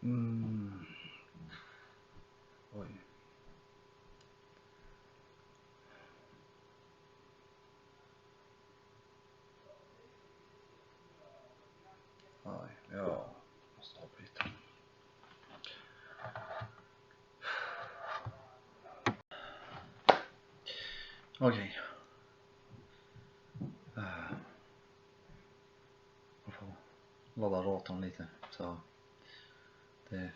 Oj. Oj, jag måste avbryta. Okej. Jag får ladda datorn lite. Så det...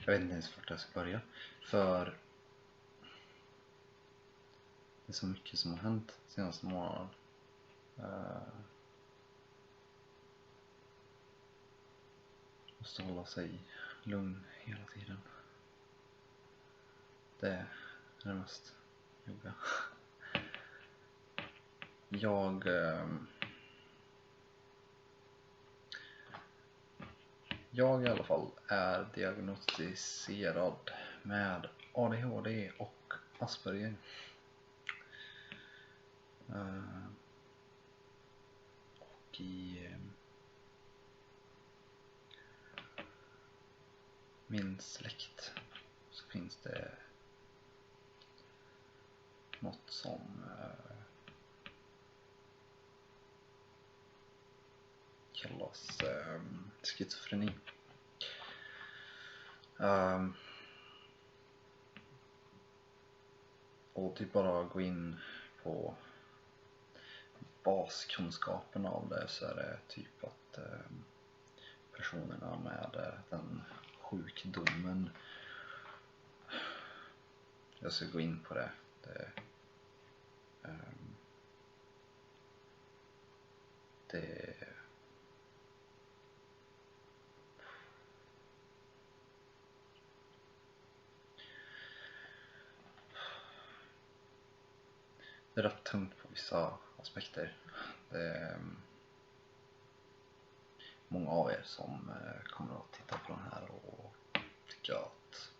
Jag vet inte ens vart jag ska börja. För det är så mycket som har hänt senaste månaden. Måste hålla sig lugn hela tiden. Det är det mest jobbiga. Jag i alla fall är diagnostiserad med ADHD och Asperger. Och i min släkt så finns det något som kallas schizofreni. Och typ bara gå in på baskunskapen av det, så är det typ att personerna med den sjukdomen, jag ska gå in på det, det är rätt tungt på vissa aspekter. Det är många av er som kommer att titta på den här och tycka att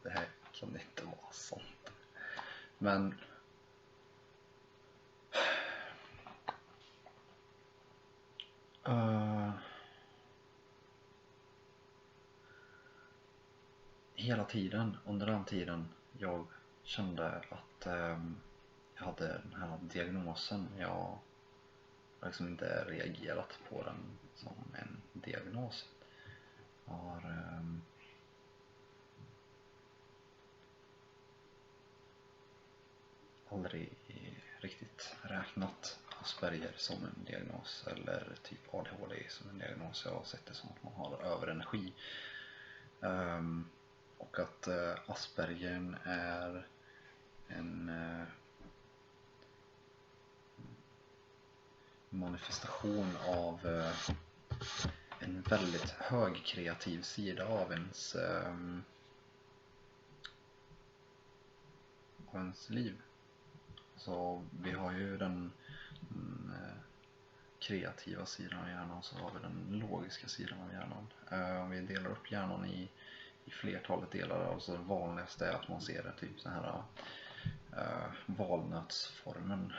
det här kan inte vara sånt. Men hela tiden, under den tiden jag kände att jag hade den här diagnosen, jag har liksom inte reagerat på den som en diagnos. Jag har aldrig riktigt räknat Asperger som en diagnos eller typ ADHD som en diagnos. Jag har sett det som att man har överenergi. Och att Aspergern är en manifestation av en väldigt hög kreativ sida av ens liv. Så vi har ju den kreativa sidan av hjärnan, så har vi den logiska sidan av hjärnan. Om vi delar upp hjärnan i flertalet delar, alltså det vanligaste är att man ser det typ så här valnötsformen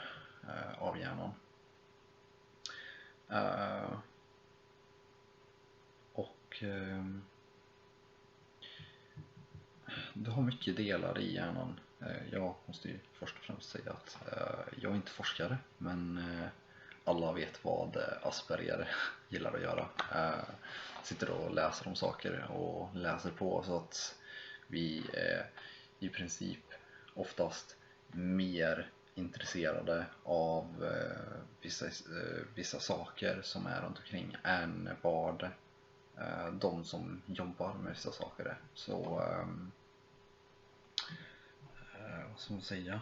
av hjärnan. Och du har mycket delar i hjärnan. Jag måste ju först och främst säga att jag är inte forskare, men alla vet vad Asperger gillar att göra. Sitter och läser om saker och läser på, så att vi är i princip oftast mer intresserade av vissa saker som är runt omkring än vad de som jobbar med vissa saker är. Så vad ska man säga?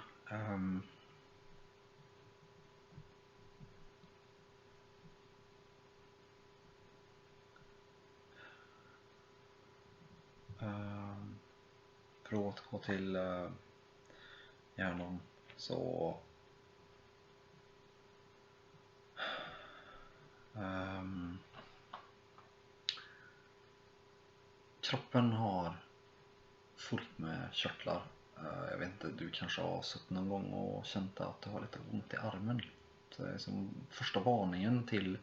För att återgå till hjärnan, så kroppen har fullt med körtlar Jag vet inte, du kanske har suttit någon gång och känt att du har lite ont i armen. Så det är som första varningen till,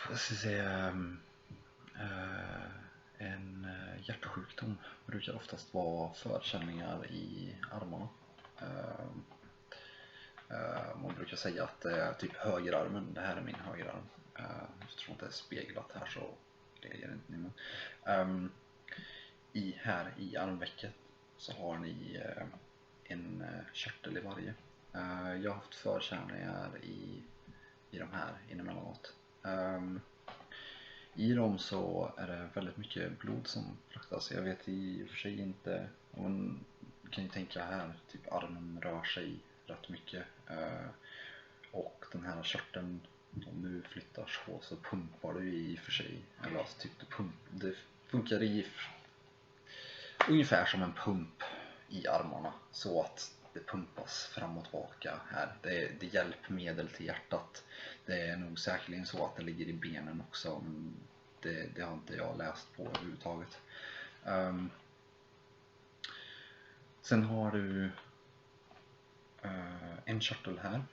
jag ska säga, en hjärtsjukdom brukar oftast vara förkänningar i armarna. Man brukar säga att det är typ högerarmen, det här är min högerarm. Eftersom det är speglat här så reagerar inte ni. Men här i armvecket så har ni en körtel i varje. Jag har haft förkänningar i de här inemellanåt. I dem så är det väldigt mycket blod som fraktas. Jag vet i och för sig inte, man kan ju tänka här, typ armen rör sig rätt mycket. Och den här körteln, om du flyttar så pumpar du i och för sig. Eller alltså typ det funkar i ungefär som en pump i armarna. Så att det pumpas fram och tillbaka här. Det är hjälpmedel till hjärtat. Det är nog säkerligen så att det ligger i benen också. Men det har inte jag läst på överhuvudtaget. Sen har du en körtel här.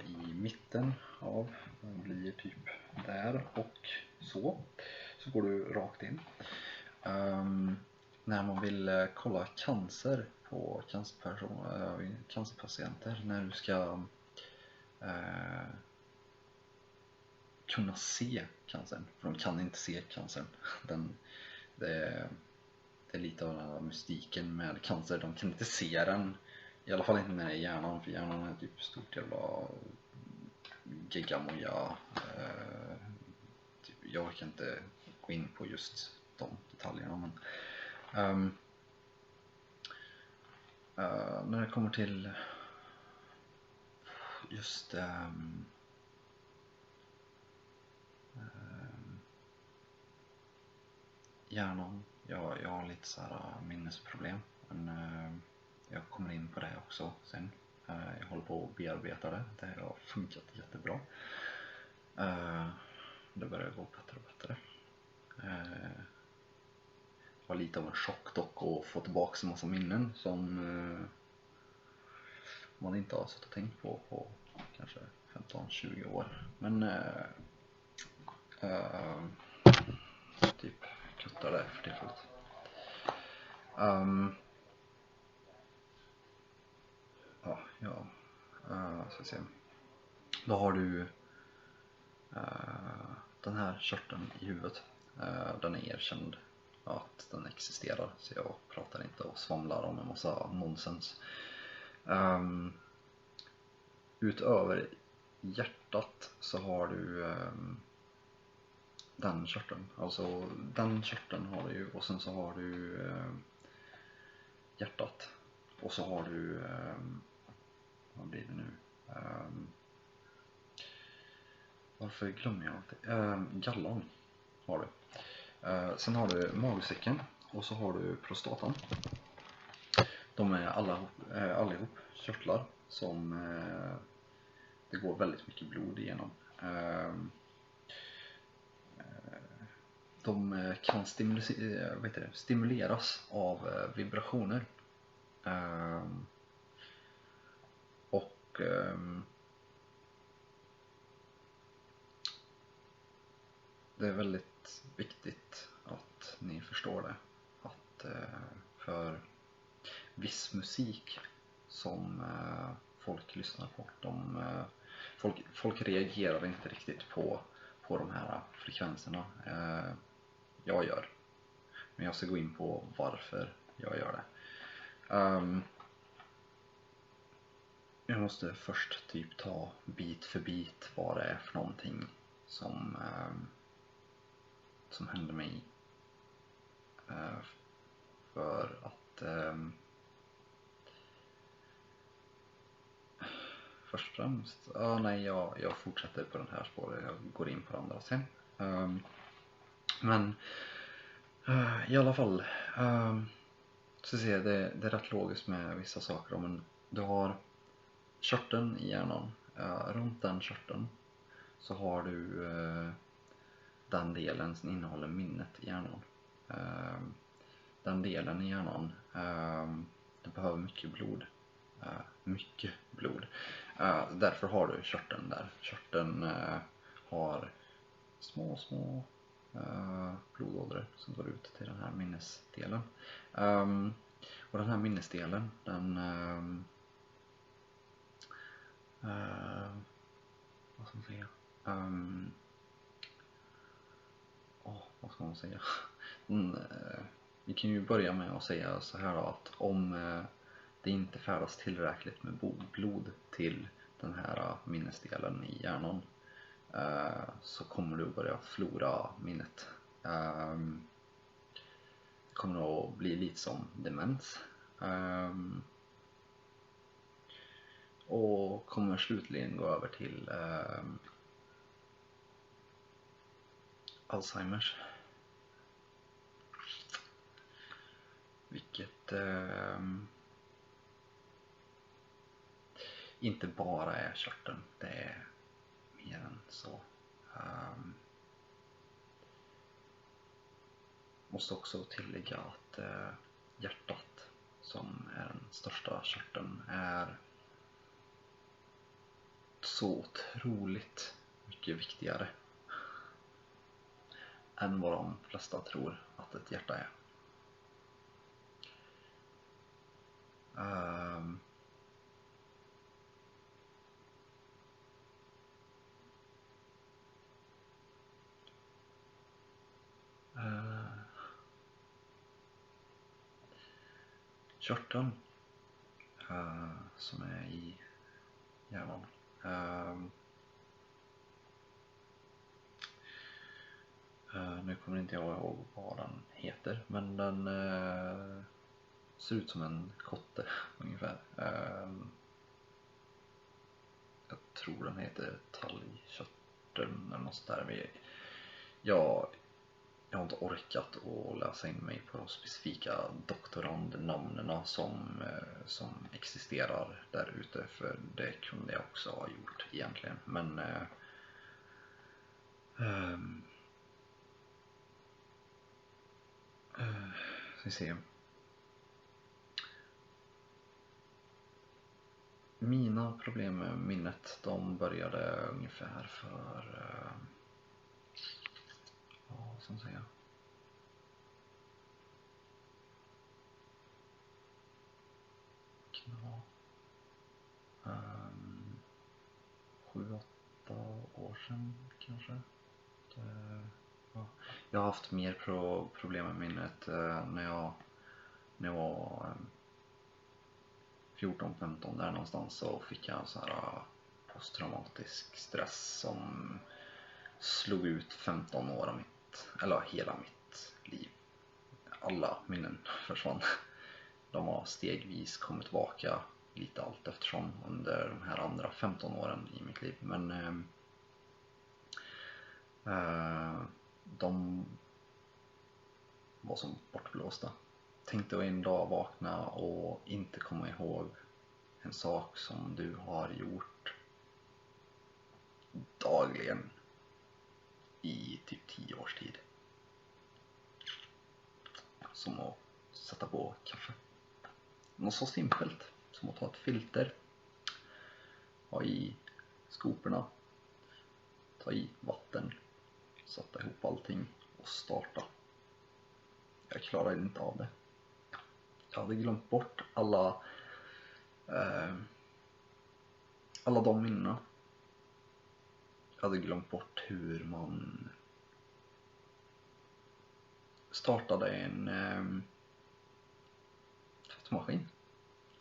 I mitten av, den blir typ där och så går du rakt in. När man vill kolla cancer på cancerpatienter, när du ska kunna se cancern, för de kan inte se cancern. Det är lite av den här mystiken med cancer, de kan inte se den, i alla fall inte när det är hjärnan, för hjärnan är typ stort jävla gigamoja. Typ, jag kan inte gå in på just de detaljerna, men när det kommer till just hjärnan, jag har lite så här minnesproblem, men jag kommer in på det också sen. Jag håller på att bearbeta det. Det har funkat jättebra. Det börjar gå bättre och bättre. Det var lite av en chock dock att få tillbaka en massa minnen som man inte har suttit och tänkt på kanske 15-20 år. Men typ kuttar det för tillfället. Ska se. Då har du den här körteln i huvudet. Den är erkänd att den existerar, så jag pratar inte och svamlar om en massa nonsens. Utöver hjärtat så har du den körteln. Alltså den körteln har du, och sen så har du hjärtat. Och så har du vad blir det nu? Varför glömmer jag alltid? Gallan har du. Sen har du magsäcken och så har du prostatan. De är allihop körtlar som det går väldigt mycket blod igenom. De kan stimuleras av vibrationer. Och det är väldigt viktigt att ni förstår det, att för viss musik som folk lyssnar på, folk reagerar inte riktigt på de här frekvenserna. Jag gör, men jag ska gå in på varför jag gör det. Jag måste först typ ta bit för bit vad det är för någonting som hände mig. För att först och främst, jag fortsätter på den här spåret, jag går in på det andra sen. Men i alla fall, så ser jag det är rätt logiskt med vissa saker. Men du har körteln i hjärnan, runt den körteln så har du den delen som innehåller minnet i hjärnan. den delen i hjärnan, den behöver mycket blod. Mycket blod. Därför har du körteln där. Körteln har små blodådror som går ut till den här minnesdelen. Och den här minnesdelen, den vad ska man säga? Vad ska man säga? Vi kan ju börja med att säga så här då, att om det inte färdas tillräckligt med blod till den här minnesdelen i hjärnan, så kommer du att börja förlora minnet. Det kommer att bli lite som demens. Och kommer slutligen gå över till Alzheimers. Vilket inte bara är körteln, det är mer än så. Måste också tillägga att hjärtat, som är den största körteln, är så otroligt mycket viktigare än vad de flesta tror att ett hjärta är. Körteln som är i hjärnan, nu kommer inte jag ihåg vad den heter, men den ser ut som en kotte ungefär. Jag tror den heter talgkottskörteln eller något sånt där. Jag har inte orkat att läsa in mig på de specifika doktorandnamnen som existerar där ute, för det kunde jag också ha gjort egentligen. Men ska vi se. Mina problem med minnet, de började ungefär för vad ska man säga, 7-8 år sedan kanske. Jag har haft mer problem med minnet när jag var 14-15 där någonstans, så fick jag en sån här posttraumatisk stress som slog ut 15 år av hela mitt liv. Alla minnen försvann. De har stegvis kommit tillbaka lite allt eftersom under de här andra 15 åren i mitt liv. Men de var som bortblåsta. Tänkte en dag vakna och inte komma ihåg en sak som du har gjort dagligen i typ 10 års tid. Som att sätta på kaffe. Något så simpelt som att ta ett filter, ha i skoporna, ta i vatten, sätta ihop allting och starta. Jag klarade inte av det. Jag hade glömt bort alla de minnena. Jag hade glömt bort hur man startade en tvättmaskin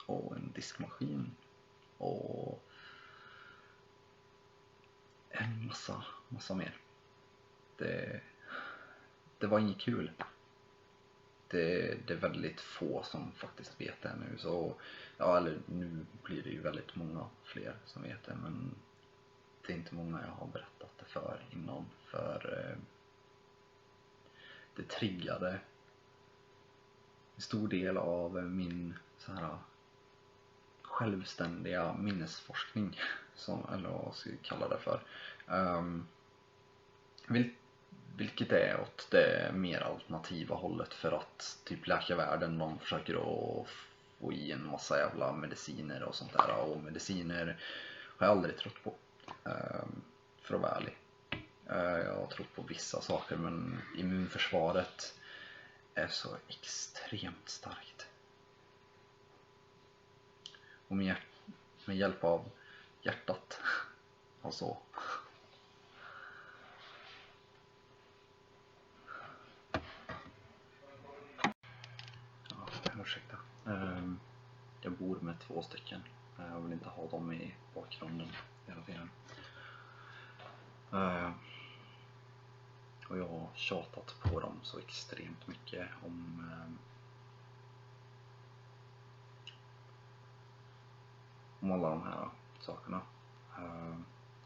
och en diskmaskin och en massa mer. Det var inget kul. Det är väldigt få som faktiskt vet det nu, så eller nu blir det ju väldigt många fler som vet det, men det är inte många jag har berättat det för innan, för det triggade en stor del av min så här självständiga minnesforskning, eller vad ska jag kalla det för. vilket är åt det mer alternativa hållet, för att typ läkarvärlden, de försöker att få i en massa jävla mediciner och sånt där, och mediciner har jag aldrig trott på, för att vara ärlig. Jag har trott på vissa saker, men immunförsvaret är så extremt starkt. Och med hjälp av hjärtat och så. Ja, ursäkta. Jag bor med 2 stycken. Jag vill inte ha dem i bakgrunden hela tiden. Och jag har tjatat på dem så extremt mycket om alla de här sakerna.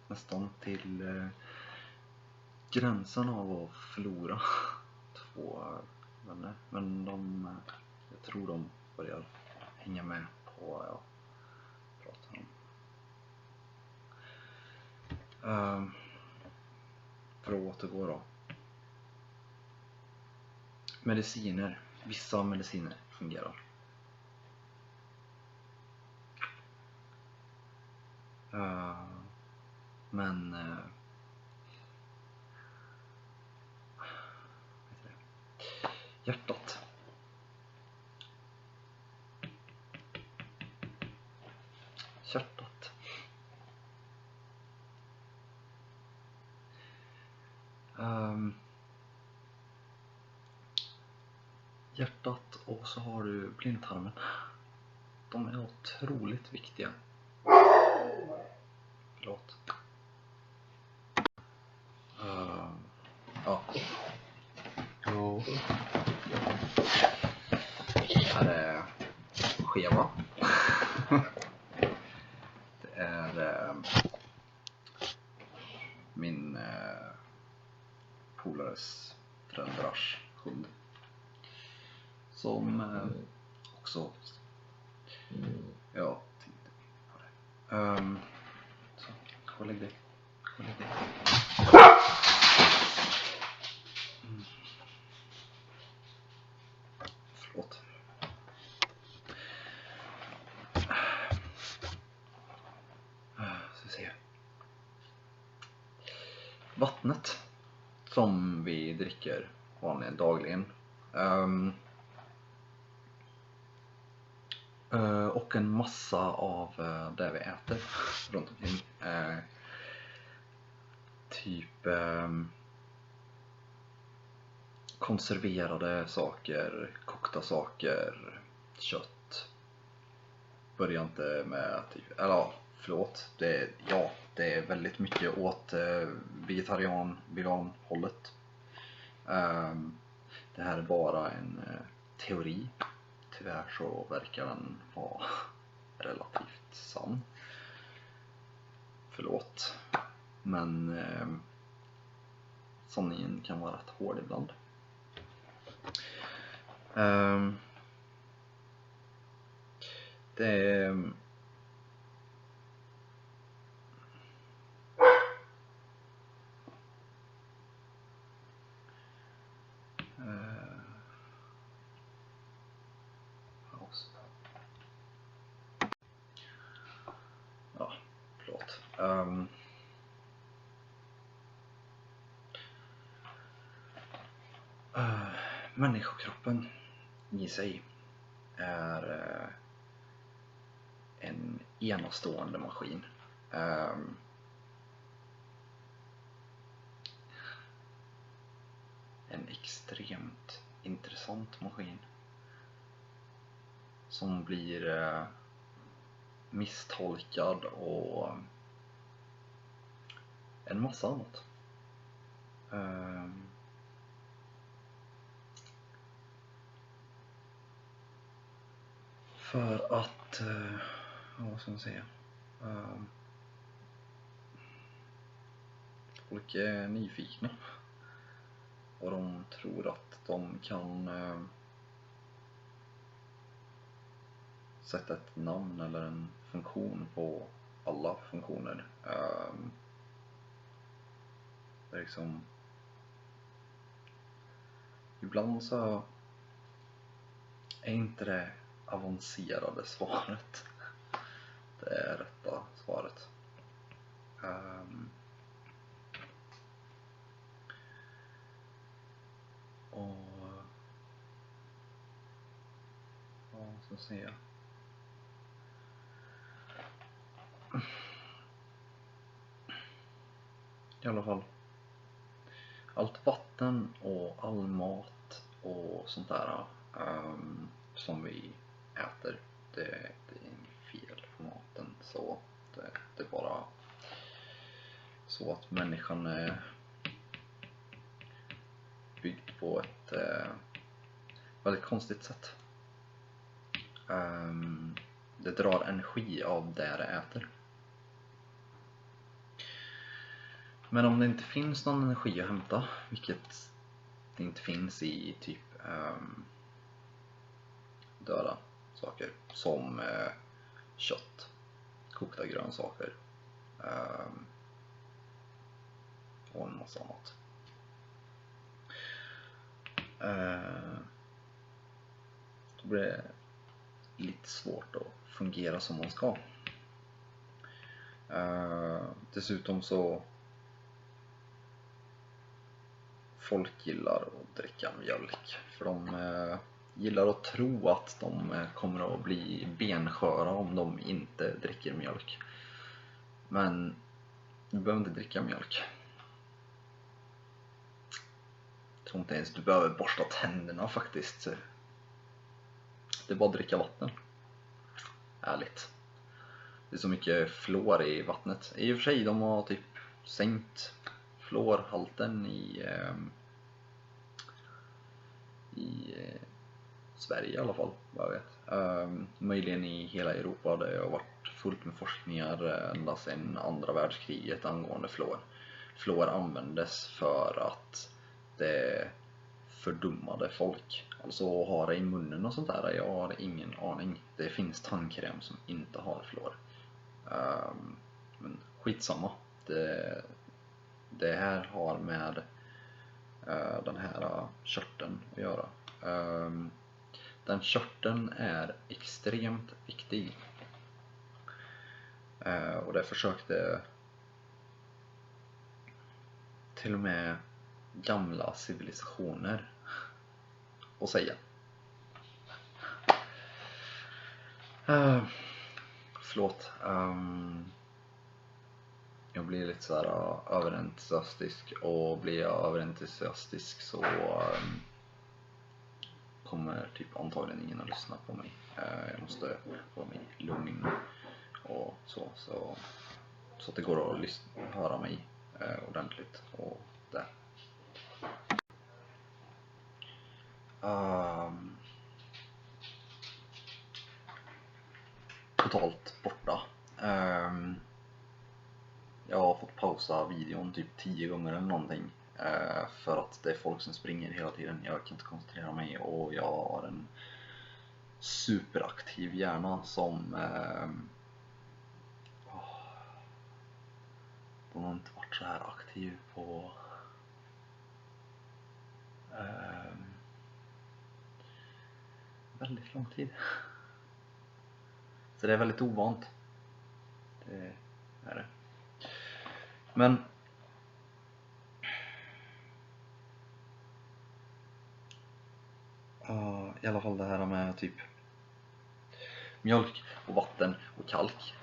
Nästan till gränsen av att förlora 2 vänner. Men jag tror de börjar hänga med på vad jag pratar om. För att återgå då. Mediciner. Vissa mediciner fungerar. Men hjärtat. Hjärtat. Hjärtat, och så har du blindtarmen. De är otroligt viktiga. Förlåt. Ja. Jo. Här är skeva. Det är min polares föräldrars hund. Som också jag tänkte på det. Så, gå och lägg dig. Förlåt. Så se. Vattnet som vi dricker vanligen dagligen. Och en massa av det vi äter runt omkring. Typ konserverade saker, kokta saker, kött. Börjar inte med typ, eller förlåt, det är väldigt mycket åt vegan hållet. Det här är bara en teori. Tyvärr så verkar den vara relativt sann. Förlåt. Men sanningen kan vara rätt hård ibland. Det är ja, förlåt. Människokroppen i sig är en enastående maskin. En extremt intressant maskin som blir misstolkad och en massa annat. För att vad ska man säga, folk är nyfikna och de tror att de kan sätta ett namn eller en funktion på alla funktioner. Det är liksom ibland så är inte det avancerade svaret det är rätta svaret. Och vad ska jag säga? I alla fall, allt vatten och all mat och sånt där som vi äter, det är inget fel på maten, så det är bara så att människan är byggd på ett väldigt konstigt sätt. Det drar energi av det det äter. Men om det inte finns någon energi att hämta, vilket det inte finns i typ döda saker som kött, kokta grönsaker och en massa annat, då blir det lite svårt att fungera som man ska. Dessutom så folk gillar att dricka mjölk, för de gillar att tro att de kommer att bli bensköra om de inte dricker mjölk. Men du behöver inte dricka mjölk. Jag tror inte ens du behöver borsta tänderna faktiskt. Det är bara att dricka vatten. Ärligt. Det är så mycket fluor i vattnet. I och för sig, de har typ sänkt fluorhalten i Sverige i alla fall, vad jag vet. Möjligen i hela Europa. Det har varit fullt med forskningar ända sedan andra världskriget angående fluor. Fluor användes för att det fördummade folk. Alltså ha det i munnen och sånt där, jag har ingen aning. Det finns tandkräm som inte har fluor. Men skitsamma. Det här har med den här körteln att göra. Den körteln är extremt viktig. Och det försökte till och med gamla civilisationer att säga. Förlåt. Jag blir lite så här överentusiastisk, och blir jag överentusiastisk så kommer typ antagligen ingen att lyssna på mig. Jag måste få mig lugn och så att det går att höra mig ordentligt och där. Totalt borta. Jag har fått pausa videon typ 10 gånger eller någonting, för att det är folk som springer hela tiden. Jag kan inte koncentrera mig, och jag har en superaktiv hjärna som de har inte varit så här aktiv på väldigt lång tid. Så det är väldigt ovant. Det är det. Men i alla fall det här med typ mjölk och vatten och kalk.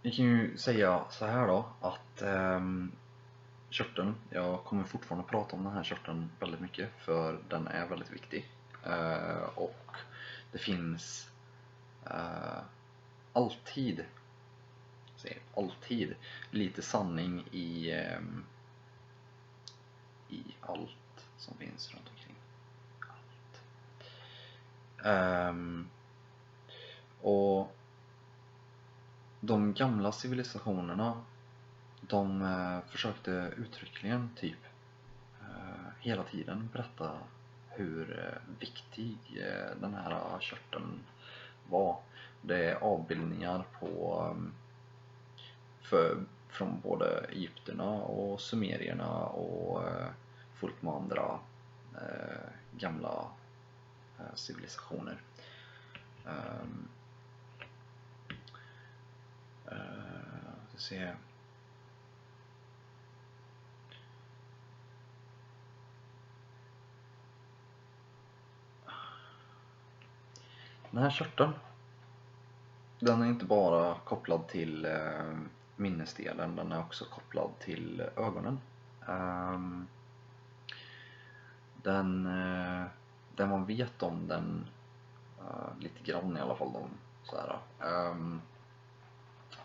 Vi kan ju säga så här då, att körteln, jag kommer fortfarande prata om den här körteln väldigt mycket, för den är väldigt viktig. Och det finns alltid lite sanning i allt som finns runt omkring. Och de gamla civilisationerna, de försökte uttryckligen typ hela tiden berätta hur viktig den här körteln var. Det är avbildningar på, för från både egyptierna och sumerierna och fullt med andra gamla civilisationer. Se. Den här körteln, den är inte bara kopplad till minnesdelen, den är också kopplad till ögonen. Det man vet om den, lite grann i alla fall,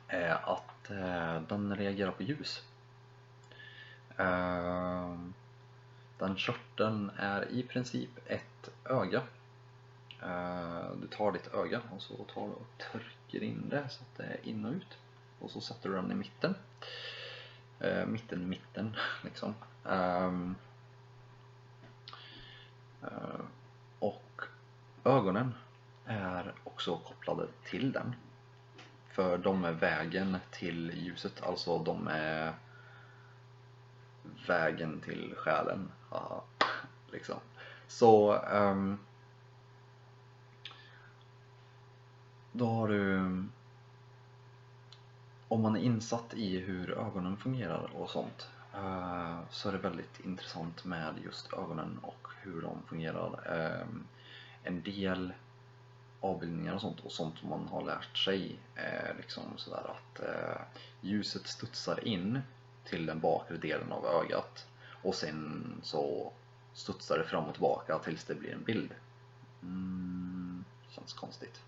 är att den reagerar på ljus. Den körteln är i princip ett öga. Du tar ditt öga och så tar du och trycker in det så att det är in och ut, och så sätter du den i mitten. Mitten liksom. Och ögonen är också kopplade till den, för de är vägen till ljuset, alltså de är vägen till själen, liksom. Så då har du, om man är insatt i hur ögonen fungerar och sånt, så är det väldigt intressant med just ögonen och hur de fungerar. En del avbildningar och sånt som man har lärt sig är liksom sådär att ljuset studsar in till den bakre delen av ögat och sen så studsar det fram och tillbaka tills det blir en bild. Känns konstigt.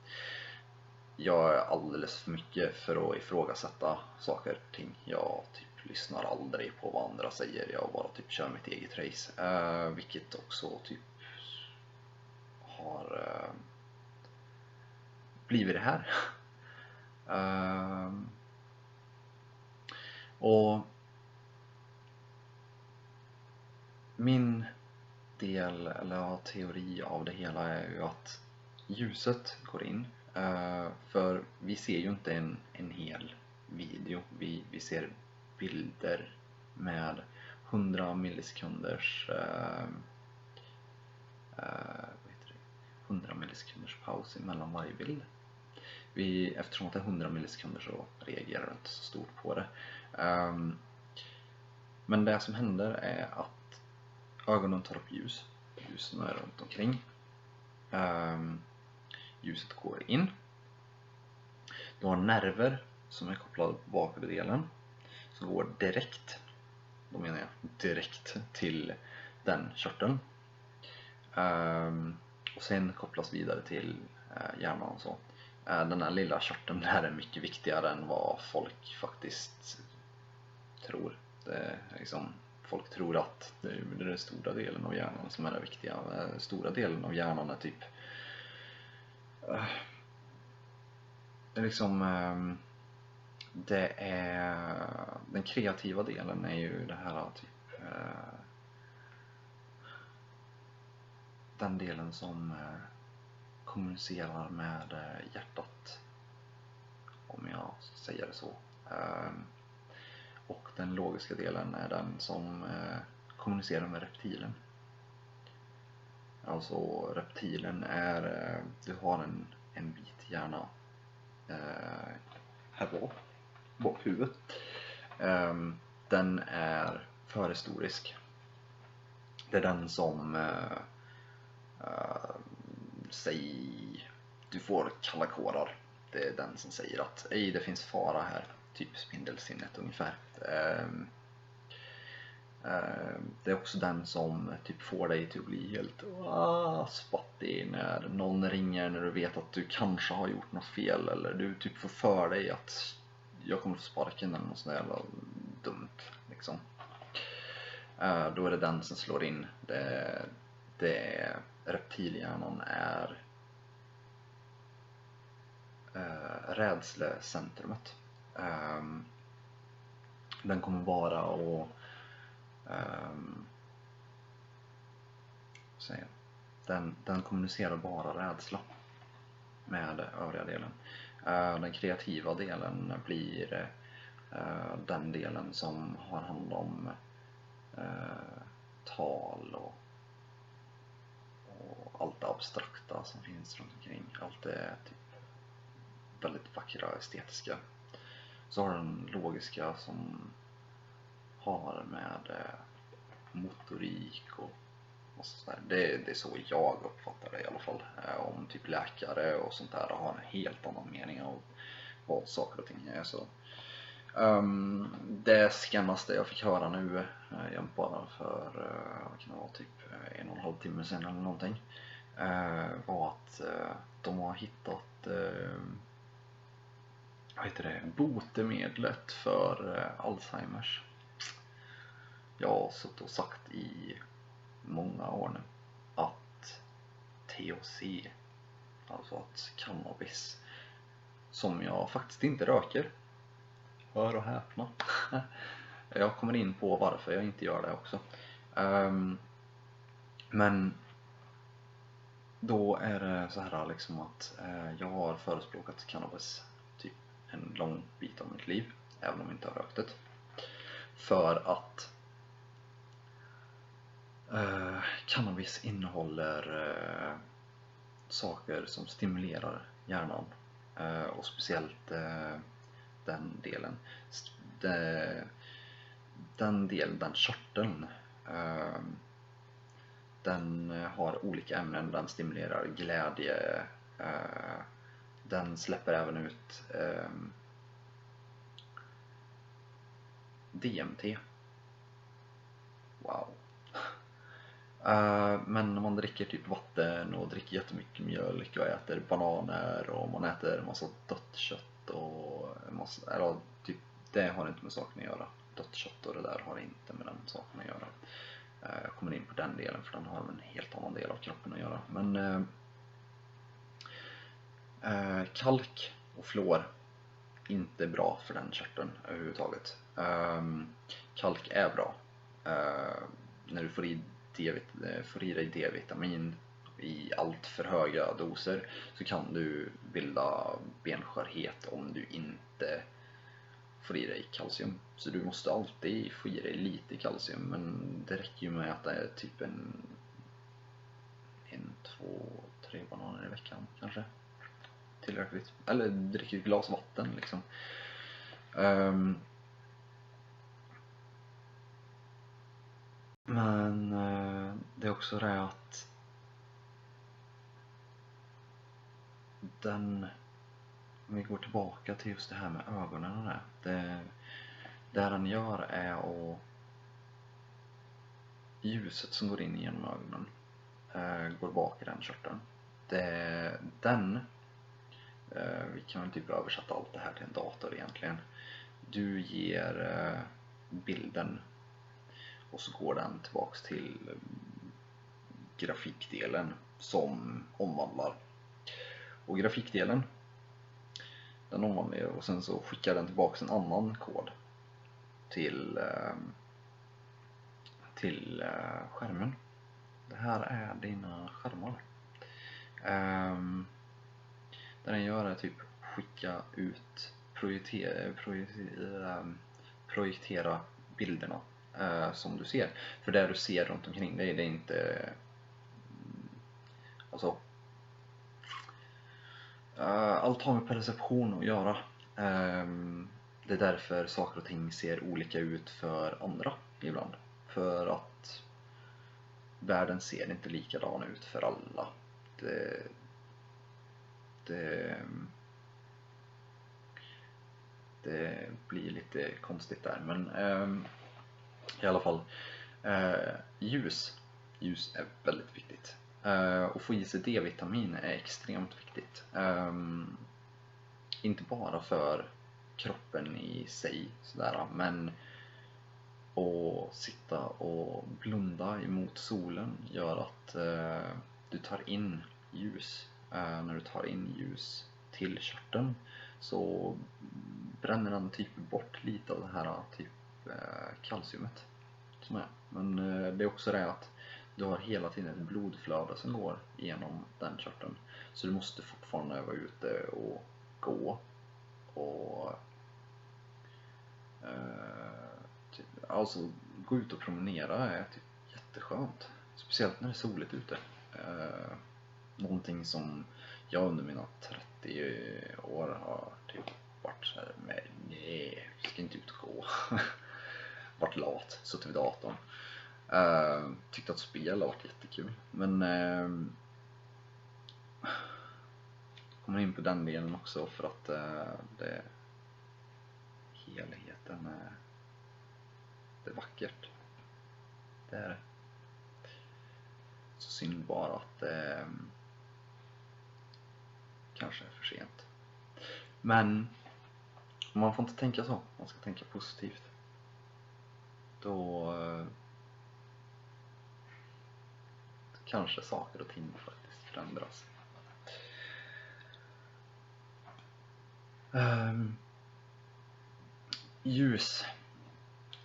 Jag är alldeles för mycket för att ifrågasätta saker och ting. Jag typ lyssnar aldrig på vad andra säger. Jag bara typ kör mitt eget race. Vilket också typ har blivit det här. Och min del, eller teori av det hela, är ju att ljuset går in. För vi ser ju inte en hel video. Vi ser bilder med 100 millisekunders 100 millisekunders paus mellan varje bild. Eftersom det är 100 millisekunder så reagerar det inte så stort på det. Men det som händer är att ögonen tar upp ljus. Ljusen är runt omkring. Ljuset går in. Du har nerver som är kopplade på bakre delen, som går direkt, då menar jag direkt, till den körteln. Och sen kopplas vidare till hjärnan och så. Den här lilla körteln där är mycket viktigare än vad folk faktiskt tror. Liksom, folk tror att det är den stora delen av hjärnan som är det viktiga. Stora delen av hjärnan är typ det är liksom det är den kreativa delen, är ju det här typ den delen som kommunicerar med hjärtat, om jag säger det så. Och den logiska delen är den som kommunicerar med reptilen. Alltså reptilen är, du har en bit hjärna här bak huvudet. Den är förhistorisk. Det är den som säger, du får kalla kårar. Det är den som säger att det finns fara här, typ spindelsinnet ungefär. Det är också den som typ får dig till att bli helt spattig när någon ringer, när du vet att du kanske har gjort något fel, eller du typ får för dig att jag kommer få sparken eller något sånt jävla dumt liksom. Då är det den som slår in. Det reptilhjärnan är rädslecentrumet. Den kommer bara att den kommunicerar bara rädsla med övriga delen. Den kreativa delen blir den delen som har hand om tal och allt det abstrakta som finns runt omkring. Allt det typ väldigt vackra, estetiska. Så har den logiska som har med motorik och sådär. Det är så jag uppfattar det i alla fall. Om typ läkare och sånt där har en helt annan mening av vad saker och ting är. Så det skannaste jag fick höra nu bara för vad kan det vara, typ 1,5 timme sedan eller någonting, var att de har hittat vad heter det, botemedlet för Alzheimers. Jag har suttit och sagt i många år nu att THC, alltså att cannabis, som jag faktiskt inte röker, hör och häpna, jag kommer in på varför jag inte gör det också, men då är det så här liksom att jag har förespråkat cannabis typ en lång bit av mitt liv, även om jag inte har rökt det, för att cannabis innehåller saker som stimulerar hjärnan, och speciellt den delen, den körteln, den har olika ämnen. Den stimulerar glädje, den släpper även ut DMT. Wow. Men när man dricker typ vatten och dricker jättemycket mjölk och äter bananer och man äter en massa dött kött och massa, eller typ, det har inte med saken att göra. Dött kött och det där har inte med den saken att göra. Jag kommer in på den delen för den har en helt annan del av kroppen att göra. Men kalk och fluor, inte bra för den körteln överhuvudtaget. Kalk är bra när du får i dig D-vitamin i allt för höga doser, så kan du bilda benskörhet om du inte får i dig kalcium. Så du måste alltid få i dig lite kalcium, men det räcker ju med att det är typ en 2, 3 bananer i veckan kanske. Tillräckligt. Eller dricka ett glas vatten liksom. Men det är också det att om vi går tillbaka till just det här med ögonen och det den gör är att ljuset som går in genom ögonen går bak i den körteln. Vi kan väl typ översätta allt det här till en dator egentligen. Du ger bilden och så går den tillbaks till grafikdelen som omvandlar. Och grafikdelen, den omvandlar och sen så skickar den tillbaks en annan kod till skärmen. Det här är dina skärmar. Det den gör är typ skicka ut, projektera bilderna som du ser. För det du ser runt omkring dig, det är inte alltså allt har med perception att göra. Det är därför saker och ting ser olika ut för andra ibland. För att världen ser inte likadan ut för alla. Det blir lite konstigt där, men i alla fall ljus är väldigt viktigt. Och få i sig D-vitamin är extremt viktigt. Inte bara för kroppen i sig sådär, men att sitta och blunda emot solen gör att du tar in ljus. När du tar in ljus till körteln så bränner den typ bort lite av det här typ kalciumet som är. Men det är också det att du har hela tiden ett blodflöde som går igenom den körteln. Så du måste fortfarande vara ute och gå och Alltså gå ut och promenera är typ jätteskönt. Speciellt när det är soligt ute. Någonting som jag under mina 30 år har typ varit så här med, nej, jag ska inte ut och gå. Varit lat, suttit vid datorn. Tyckte att spel har varit jättekul. Men kommer in på den delen också för att helheten det är vackert. Det är det. Så synd bara att kanske är för sent. Men man får inte tänka så. Man ska tänka positivt. Då kanske saker och ting faktiskt förändras. Ljus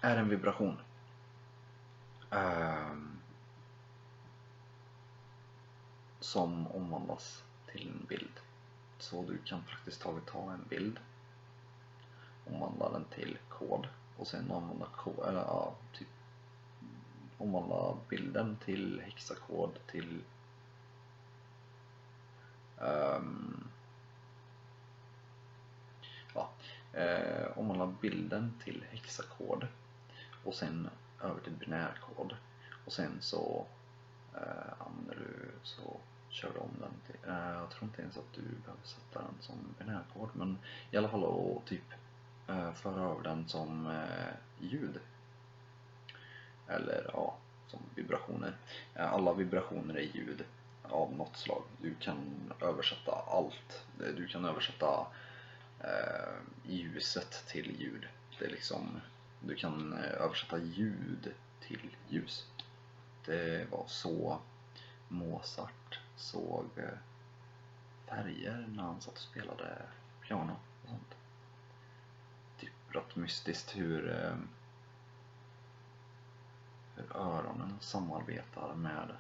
är en vibration. Som omvandlas till en bild. Så du kan praktiskt taget ta en bild, omvandla den till kod och sen omvandla bilden till hexakod till omvandla bilden till hexakod och sen över till binärkod och sen så använder du så kör du om den till, jag tror inte ens att du behöver sätta den som binärkod, men i alla fall att typ föra över den som ljud eller som vibrationer. Alla vibrationer är ljud av något slag. Du kan översätta allt. Du kan översätta ljuset till ljud. Det är liksom, du kan översätta ljud till ljus. Det var så Mozart såg färger när han satt och spelade piano och sånt. Typ rätt mystiskt hur öronen samarbetar med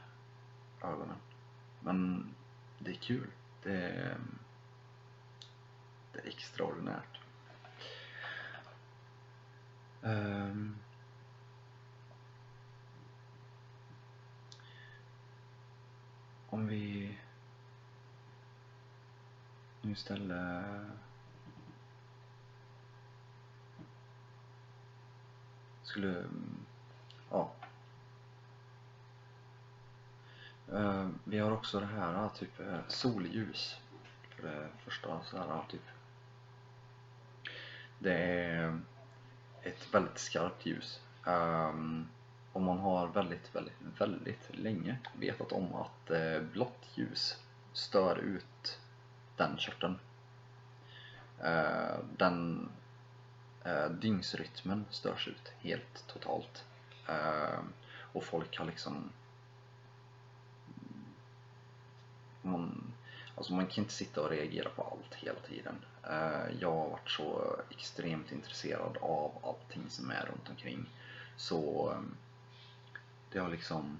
ögonen. Men det är kul. Det är extraordinärt. Om vi nu istället skulle vi har också det här typ solljus för det första, så här typ det är ett väldigt skarpt ljus. Om man har väldigt länge vetat om att blått ljus stör ut den körteln. Den dygnsrytmen störs ut helt totalt. Och folk har liksom man kan inte sitta och reagera på allt hela tiden. Jag har varit så extremt intresserad av allting som är runt omkring. Så det har liksom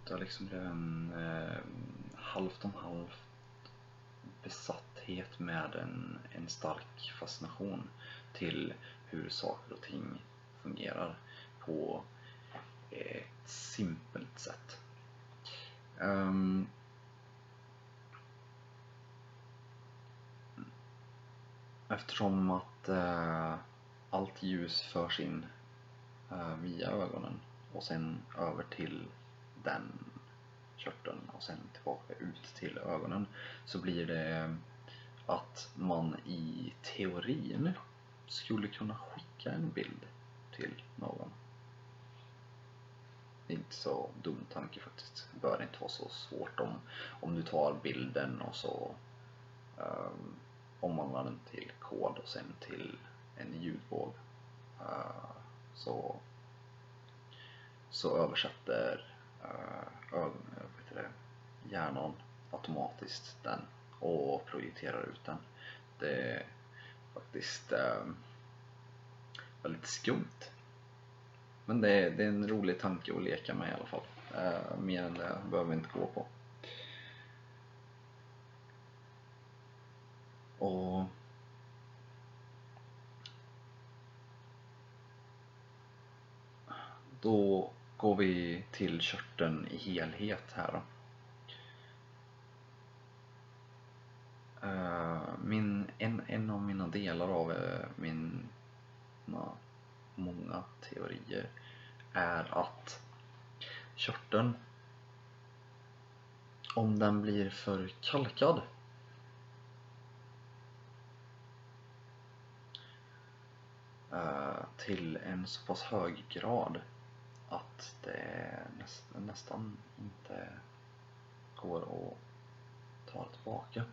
det har liksom blivit en halvt om halvt besatthet med en stark fascination till hur saker och ting fungerar på ett simpelt sätt. Eftersom att allt ljus förs in via ögonen och sen över till den körteln och sen tillbaka ut till ögonen, så blir det att man i teorin skulle kunna skicka en bild till någon. Det är inte så dum tanke faktiskt. Det bör inte vara så svårt om du tar bilden och så omvandlar den till kod och sen till en ljudvåg. Så översätter hjärnan automatiskt den och projicerar ut den. Det är faktiskt väldigt skumt. Men det är en rolig tanke att leka med i alla fall. Mer än det behöver vi inte gå på. Och då går vi till körteln i helhet här då. En av mina delar av mina många teorier är att körteln, om den blir för kalkad, till en så pass hög grad att det nästan inte går att ta tillbaka,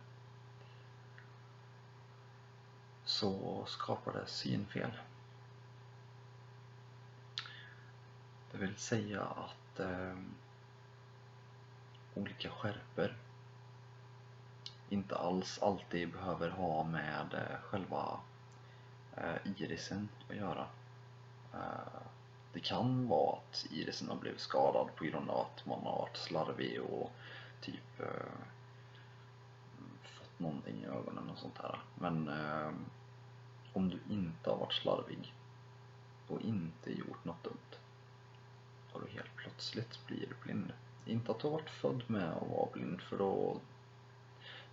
så skapar det synfel. Det vill säga att olika skärpor inte alls alltid behöver ha med själva irisen att göra. Det kan vara att irisen har blivit skadad på grund av att man har varit slarvig och typ fått någonting i ögonen och sånt här. Men om du inte har varit slarvig och inte gjort något dumt, och du helt plötsligt blir blind. Inte att du har varit född med att vara blind, för då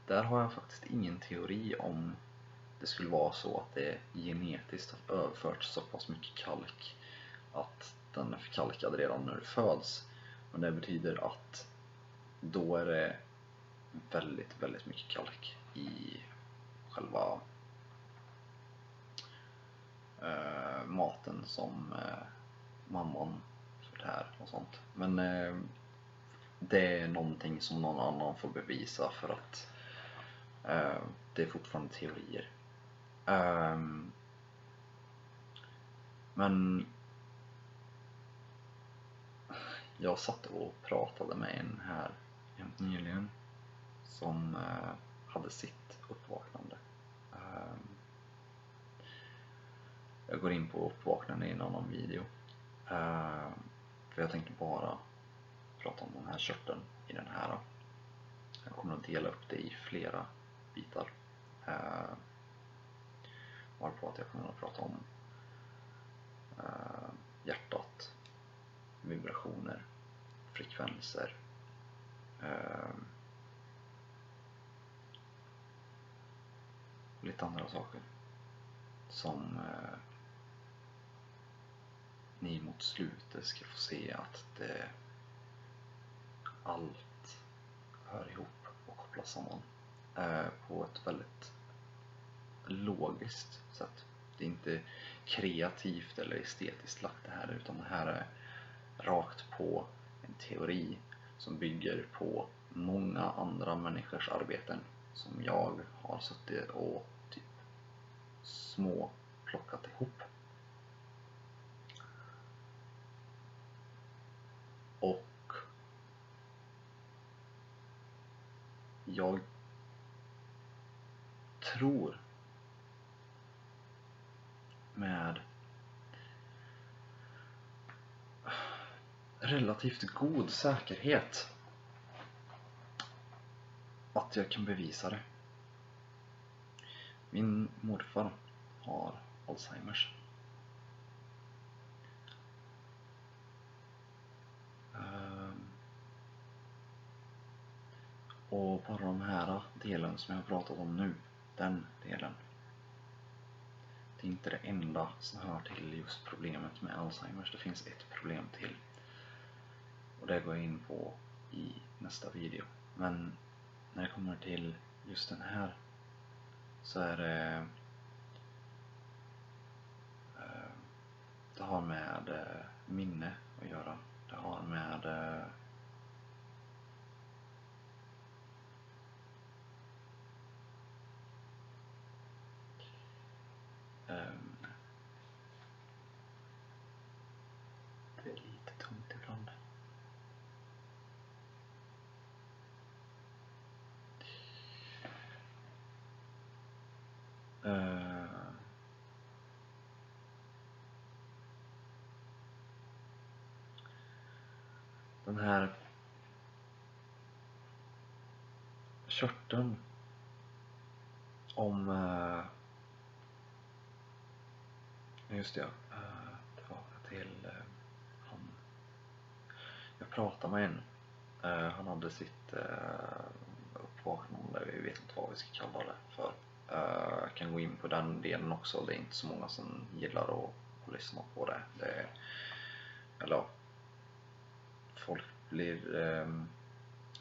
där har jag faktiskt ingen teori om det skulle vara så att det genetiskt har överförts så pass mycket kalk att den är förkalkad redan när du föds. Men det betyder att då är det väldigt, väldigt mycket kalk i själva maten som mamman förtär och sånt. Men det är någonting som någon annan får bevisa, för att det är fortfarande teorier. Men jag satt och pratade med en här nyligen som hade sitt uppvaknande. Jag går in på uppvaknande i en annan video, för jag tänkte bara prata om den här körteln i den här. Jag kommer att dela upp det i flera bitar, varpå att jag kommer att prata om hjärtat, vibrationer, frekvenser, och lite andra saker som ni mot slutet ska få se att allt hör ihop och kopplas samman på ett väldigt logiskt sätt. Det är inte kreativt eller estetiskt lagt det här, utan det här är rakt på en teori som bygger på många andra människors arbeten som jag har suttit och typ små plockat ihop. Och jag tror med relativt god säkerhet att jag kan bevisa det. Min morfar har Alzheimers. Och bara de här delen som jag har pratat om nu, den delen, det är inte det enda som hör till just problemet med Alzheimers. Det finns ett problem till, och det går jag in på i nästa video. Men när det kommer till just den här, så är det har med minne att göra. Det har med det är lite tomt ibland. den här körteln, om just det, tillbaka till han jag pratade med en, han hade sitt uppvaknande, vi vet inte vad vi ska kalla det för. Jag kan gå in på den delen också, det är inte så många som gillar att lyssna på det. Eller folk blir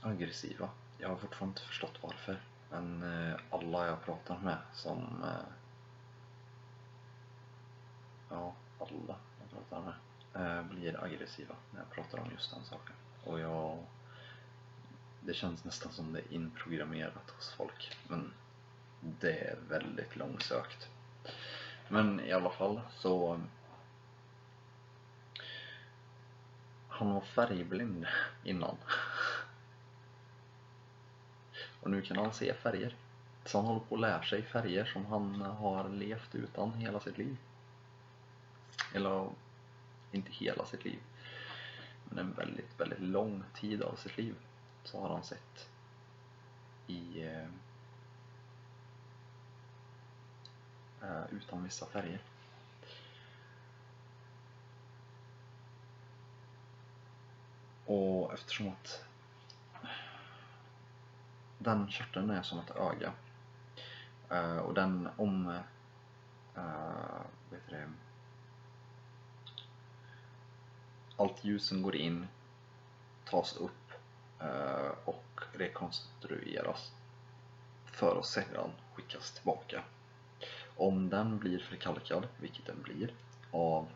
aggressiva. Jag har fortfarande inte förstått varför, men alla jag pratar med som alla jag pratar med blir aggressiva när jag pratar om just den saken. Och det känns nästan som det är inprogrammerat hos folk, men det är väldigt långsökt. Men i alla fall så han var färgblind innan. Och nu kan han se färger. Så han håller på att lära sig färger som han har levt utan hela sitt liv. Eller inte hela sitt liv, men en väldigt, väldigt lång tid av sitt liv så har han sett utan vissa färger. Och eftersom att den körteln är som ett öga, och den allt ljus som går in tas upp och rekonstrueras för att sedan skickas tillbaka. Om den blir förkalkad, vilket den blir av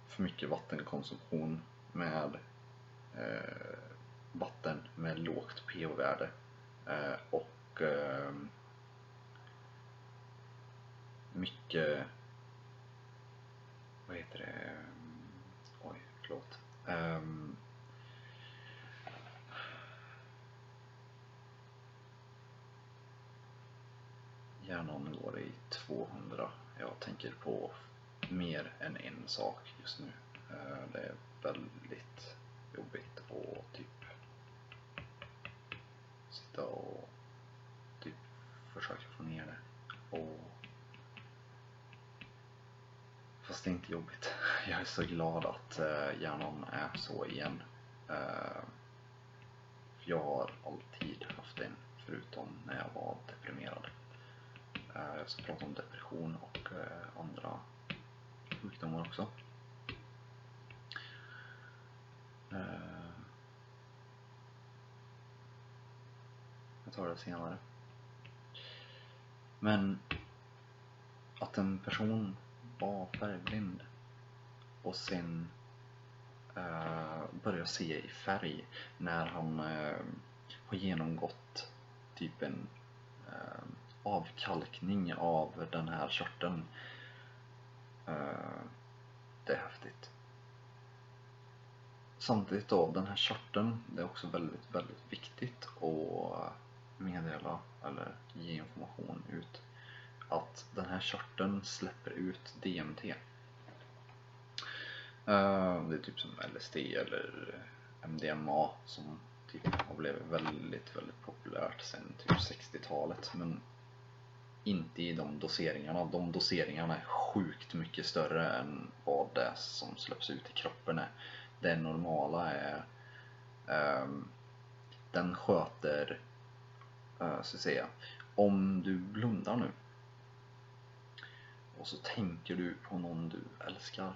för mycket vattenkonsumtion med vatten med lågt pH-värde och mycket hjärnan går i 200. Jag tänker på mer än en sak just nu. Det är väldigt jobbigt att typ sitta och typ försöka få ner det. Fast det är inte jobbigt. Jag är så glad att hjärnan är så igen. Jag har alltid haft den, förutom när jag var deprimerad. Jag ska prata om depression och andra sjukdomar också. Jag tar det senare. Men att en person var färgblind och sen börjar se i färg när han har genomgått typ en avkalkning av den här körteln. Det är häftigt. Samtidigt då, den här körteln, det är också väldigt, väldigt viktigt att meddela eller ge information ut att den här körteln släpper ut DMT. Det är typ som LSD eller MDMA som typ har blivit väldigt, väldigt populärt sedan typ 60-talet, men inte i de doseringarna. De doseringarna är sjukt mycket större än vad det som släpps ut i kroppen är. Det normala är den sköter så att säga, om du blundar nu och så tänker du på någon du älskar.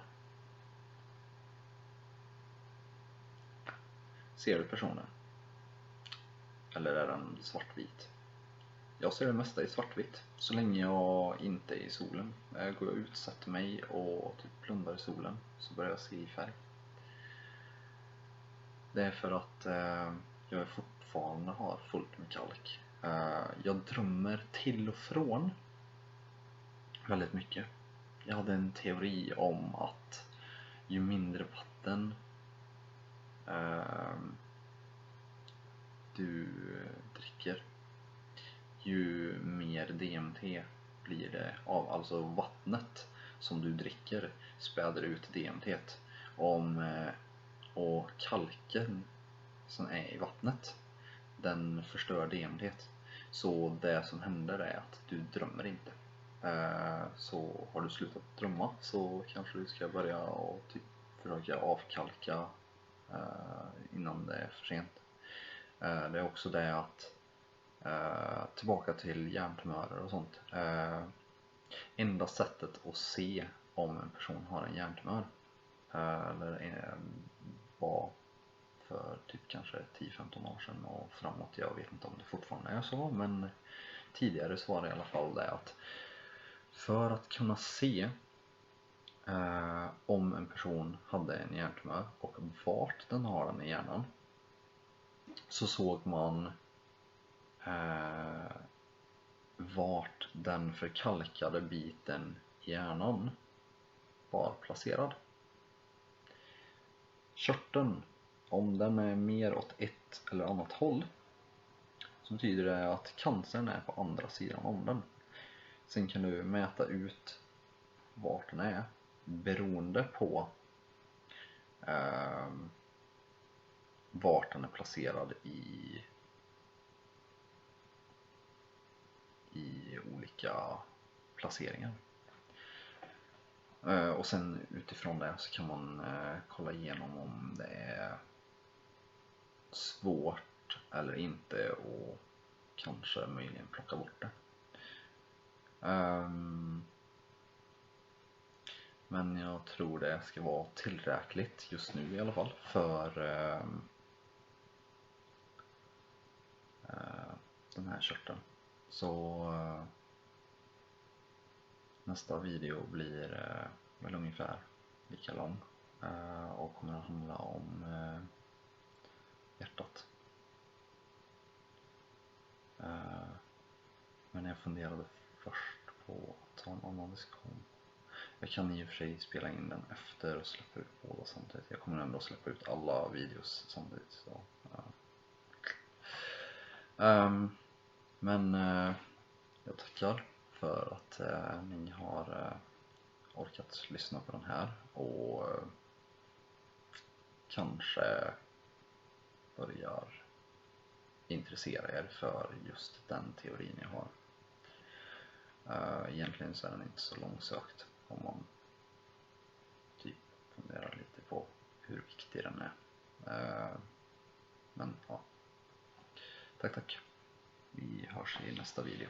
Ser du personen? Eller är den svartvit? Jag ser det mesta i svartvitt. Så länge jag inte är i solen. Jag går ut, sätter mig och typ blundar i solen, så börjar jag se i färg. Det är för att jag fortfarande har fullt med kalk. Jag drömmer till och från väldigt mycket. Jag hade en teori om att ju mindre vatten du dricker, ju mer DMT blir det av, alltså vattnet som du dricker späder ut DMT. Om Och kalken som är i vattnet, den förstör DMT. Så det som händer är att du drömmer inte. Så har du slutat drömma så kanske du ska börja och typ försöka avkalka innan det är för sent. Det är också det att tillbaka till hjärntumörer och sånt. Enda sättet att se om en person har en hjärntumör eller var för typ kanske 10-15 år sedan och framåt, jag vet inte om det fortfarande är så, men tidigare så var det i alla fall det att för att kunna se om en person hade en hjärntumör och vart den har den i hjärnan, så såg man vart den förkalkade biten i hjärnan var placerad. Körteln, om den är mer åt ett eller annat håll, så betyder det att cancern är på andra sidan om den. Sen kan du mäta ut vart den är beroende på vart den är placerad i olika placeringar. Och sen utifrån det så kan man kolla igenom om det är svårt eller inte och kanske möjligen plocka bort det. Men jag tror det ska vara tillräckligt just nu i alla fall för den här körteln. Så nästa video blir väl ungefär lika lång och kommer att handla om hjärtat. Men jag funderade först på att ta en annan diskussion. Jag kan i och för sig spela in den efter och släppa ut båda samtidigt. Jag kommer ändå släppa ut alla videos samtidigt. Så, men jag tackar för att ni har orkat lyssna på den här och kanske börjar intressera er för just den teorin jag har. Egentligen så är den inte så långsökt om man typ funderar lite på hur viktig den är. Men ja, tack. Vi hörs i nästa video.